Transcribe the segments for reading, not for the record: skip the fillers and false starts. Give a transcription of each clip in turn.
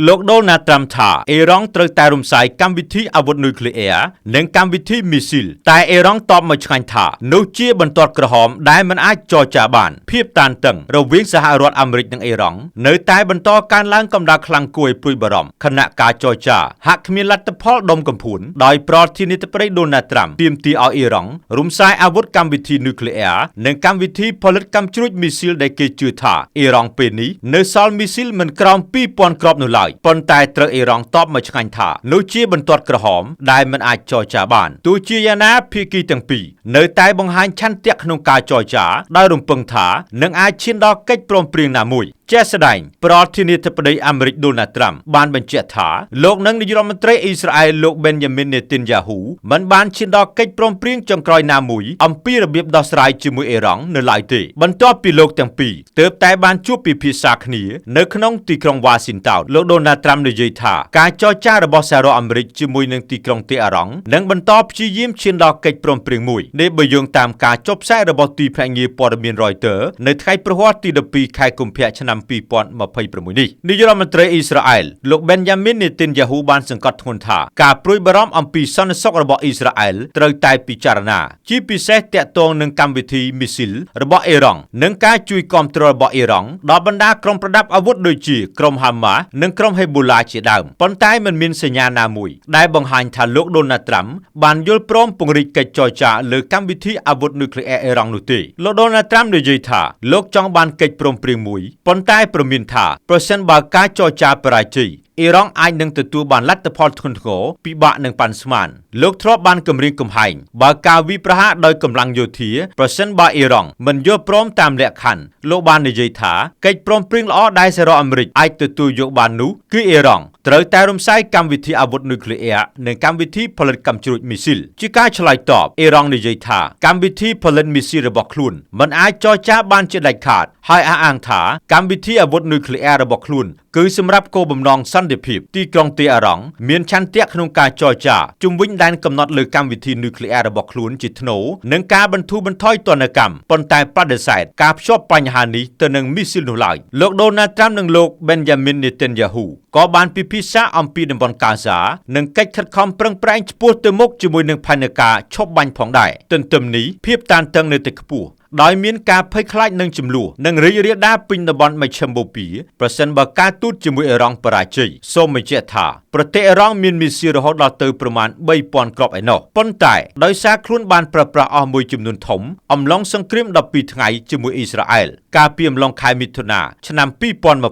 លោកដូណាល់ត្រាំថាអ៊ីរ៉ង់ត្រូវតែរំសាយកម្មវិធីអាវុធនុយក្លេអ៊ែរនិងកម្មវិធីមីស៊ីលតែអ៊ីរ៉ង់តបមកឆ្ងាញ់ថានោះជាបន្ទាត់ក្រហមដែលមិនអាចចរចាបានភាពតានតឹងរវាងសហរដ្ឋអាមេរិកនិងអ៊ីរ៉ង់នៅតែបន្តកើនឡើងកម្ដៅខ្លាំងគួរឲ្យព្រួយបារម្ភខណៈការចរចាហាក់គ្មានលទ្ធផលដុំកំភួនដោយប្រធានាធិបតីដូណាល់ត្រាំទាមទារឲ្យអ៊ីរ៉ង់រំសាយអាវុធកម្មវិធីនុយក្លេអ៊ែរនិងកម្មវិធីផលិតកាំជ្រួចមីស៊ីលដែលគេជឿថាអ៊ីរ៉ង់ពេលនេះនៅសល់មីស៊ីលមិនក្រោម 2000 គ្រាប់នោះឡើយប៉ុន្តែត្រូវអ៊ីរ៉ង់តបមកឆ្ងាញ់ថានោះជាបន្ទាត់ក្រហមដែលមិនអាចចរចាបានទោះជាយ៉ាងណាភាគីទាំងពីរនៅតែបង្ហាញឆន្ទៈក្នុងការចរចាដោយរំពឹងថានឹងអាចឈានដល់កិច្ចព្រមព្រៀងណាមួយជាក់ស្ដែងប្រធានាធិបតីអាមេរិកដូណាល់ត្រាំបានបញ្ជាក់ថាលោកនិងនាយរដ្ឋមន្ត្រីអ៊ីស្រាអែលលោកប៊ែនយ៉ាមីននេតិនយ៉ាហ៊ូមិនបានឈានដល់កិច្ចព្រមព្រៀងចុងក្រោយណាមួយអំពីរបៀបដោះស្រាយជាមួយអ៊ីរ៉ង់នៅឡើយទេបន្ទាប់ពីលោកទាំងពីរទើបតែបានជួបពិភាក្សាគ្នានៅក្នុងទីក្រុងវ៉ាស៊ីនតោនលោកដូណាល់ត្រាំនិយាយថាការចរចារបស់សហរដ្ឋអាមេរិកជាមួយនឹងទីក្រុងតេអារ៉ង់នឹងបន្តព្យាយាមឈានដល់កិច្ចព្រមព្រៀងមួយនេះបើយោងតាមការចុះផ្សាយរបស់ទីភ្នាក់ងារព័ត៌មាន Reuters នៅថ្ងៃព្រហស្បតិ៍ទី12ខែកុម្ភៈឆ្នាំ2026នេះនាយរដ្ឋមន្ត្រីអ៊ីស្រាអែលលោកប៊ែនយ៉ាមីននេតិនយ៉ាហ៊ូបានសង្កត់ធ្ងន់ថាការព្រួយបារម្ភអំពីសន្តិសុខរបស់អ៊ីស្រាអែលត្រូវតែពិចារណាជាពិសេសទាក់ទងនឹងកម្មវិធីមីស៊ីលរបស់អ៊ីរ៉ង់និងការជួយគាំទ្ររបស់អ៊ីរ៉ង់ដល់បណ្ដាក្រុមប្រដាប់អាវុធដូចជាក្រុមហាម៉ាស់និងក្រុមហេប៊ូឡាជាដើមប៉ុន្តែមិនមានសញ្ញាណាមួយដែលបង្ហាញថាលោកដូណាល់ត្រាំបានយល់ព្រមពង្រីកកិច្ចចរចាលើកម្មវិធីអាវុធនុយក្លេអ៊ែរអ៊ីរ៉ង់នោះទេលោកដូណាល់ត្រាំនិយាយថាលោកចង់បានកិច្ចព្រមព្រៀងមួយប៉ុន្តែប្រមានថាប្រសិនបើការចរចាបរាជ័យអ៊ីរ៉ង់អាចនឹងទទួលបានលទ្ធផលធ្ងន់ធ្ងរពិបាកនឹងប៉ាន់ស្មានលោកធ្លាប់បានគម្រាមកំហែងបើការវាយប្រហារដោយកម្លាំងយោធាប្រសិនបើអ៊ីរ៉ង់មិនយល់ព្រមតាមលក្ខខណ្ឌលោកបាននិយាយថាកិច្ចព្រមព្រៀងល្អដែលសហរដ្ឋអាមេរិកអាចទទួលយកបាននោះគឺអ៊ីរ៉ង់ត្រូវតែរំសាយកម្មវិធីអាវុធនុយក្លេអ៊ែរនិងកម្មវិធីផលិតកាំជ្រួចមីស៊ីលជាការឆ្លើយតបអ៊ីរ៉ង់និយាយថាកម្មវិធីផលិតមីស៊ីលរបស់ខ្លួនមិនអាចចរចាបានជាដាច់ខាតហើយអះអាងថាកម្មវិធីអាវុធនុយក្លេអ៊ែររបស់ខ្លួនគឺសម្រាប់គោលបំណងសន្តិភាពទីក្រុងតេអារ៉ង់មានឆន្ទៈក្នុងការចរចាជុំវិញដែនកំណត់លើកម្មវិធីនុយក្លេអ៊ែររបស់ខ្លួនជាថ្នូរនិងការបន្ធូរបន្ថយទណ្ឌកម្មប៉ុន្តែបដិសេធការភ្ជាប់បញ្ហានេះទៅនឹងមីស៊ីលនោះឡើយលោកដូណាល់ត្រាំនិងលោកប៊ែនយ៉ាមីននេតិនយ៉ាហ៊ូក៏បានពិភាក្សាអំពីតំបន់កាហ្សានិងកិច្ចខិតខំប្រឹងប្រែងឆ្ពោះទៅមុខជាមួយនឹងផែនការឈប់បាញ់ផងដែរទន្ទឹមនេះភាពតានតឹងនៅតែខ្ពស់ដោយមានការភ័យខ្លាចនឹងចំនួននិងរីករាលដាលពេញតំបន់មជ្ឈិមបូព៌ាប្រសិនបើការទូតជាមួយអ៊ីរ៉ង់បរាជ័យសូមបញ្ជាក់ថាប្រទេសអ៊ីរ៉ង់មានមីស៊ីលរហូតដល់ទៅប្រមាណ 3000 គ្រាប់ឯណោះប៉ុន្តែដោយសារខ្លួនបានប្រើប្រាស់អស់មួយចំនួនធំអំឡុងសង្គ្រាម12ថ្ងៃជាមួយអ៊ីស្រាអែលកាលពីអំឡុងខែមិថុនាឆ្នាំ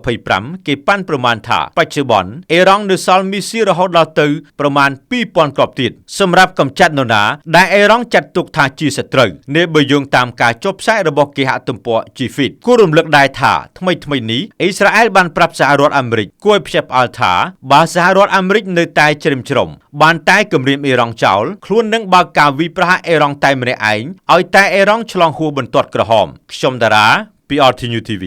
2025គេប៉ាន់ប្រមាណថាបច្ចុប្បន្នអ៊ីរ៉ង់នៅសល់មីស៊ីលរហូតដល់ទៅប្រមាណ 2000 គ្រាប់ទៀតសម្រាប់កម្ចាត់នរណាដែលអ៊ីរ៉ង់ចាត់ទុកថាជាសត្រូវនេះបើយោងតាមការចុះផ្សាយរបស់គេហទំព័រ GFIT គួររំលឹកដែរថាថ្មីនេះអ៊ីស្រាអែលបានប្រាប់សហរដ្ឋអាមេរិកគួរឲ្យភ្ញាក់ផ្អើលថាបើសហរដ្ឋអាមេរិកនៅតែជ្រឹមជ្រំបានតែគម្រាមអ៊ីរ៉ង់ចោលខ្លួននឹងបើកការវាយប្រហារអ៊ីរ៉ង់តែម្នាក់ឯងឲ្យតែអ៊ីរ៉ង់ឆ្លងហួសបន្ទាត់ក្រហមខ្ញុំតារាពី RTNews TV